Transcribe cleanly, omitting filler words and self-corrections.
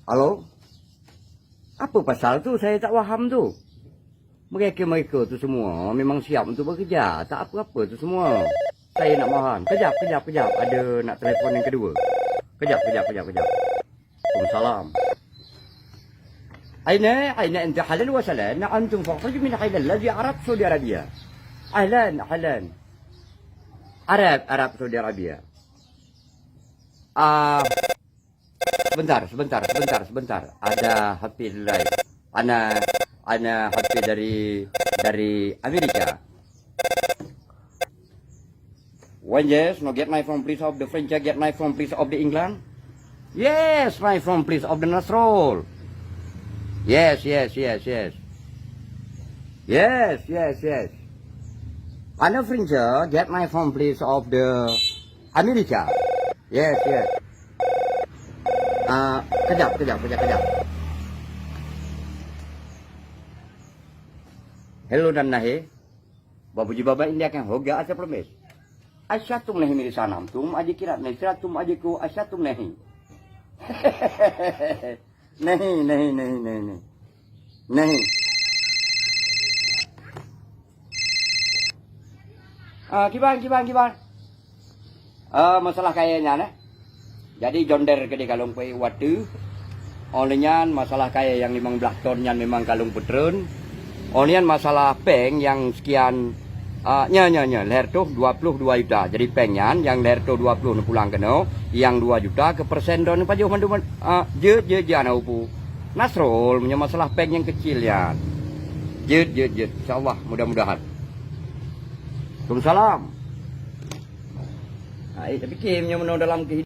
Halo? Apa pasal tu? Saya tak faham tu. Mereka-mereka tu semua memang siap untuk bekerja. Tak apa-apa tu semua. Saya nak mohon. Kejap. Ada nak telefon yang kedua. Kejap. Waalaikumsalam. أين أنت حالا وسهلا أنتم فخرج من حيل الذي عرب سعودي عربية أهلا Arab Saudi Arabia. Sebentar. Ada HP live. Ana HP dari Amerika. When yes, no get my from please of the French, get my from please of the England. Yes, my from please of the Nasrul. Yes. Ana French, get my from please of the Amerika. Yes. Kejap. Hello dan nahe. Babuji baba India kan hoga asa promes. Asyatum nahi miri sanam tum aji kirat nahi siratum aji ku asyatum nahi. Nahi. Kiban. Masalah kayanya nah. Jadi jonder ke di kalung pe watu. Olehnya masalah kaya yang 15 ton yang memang kalung putren. Olehnya masalah peng yang sekian leher tuh 22 juta. Jadi pengnya yang leher tuh 20 pulang kena, yang 2 juta ke persen don pajuh mandu je ana upu. Nasrul punya masalah peng yang kecil ya. Je. Insyaallah mudah-mudahan. Waalaikumsalam. Tapi kimnya menurut dalam kehidupan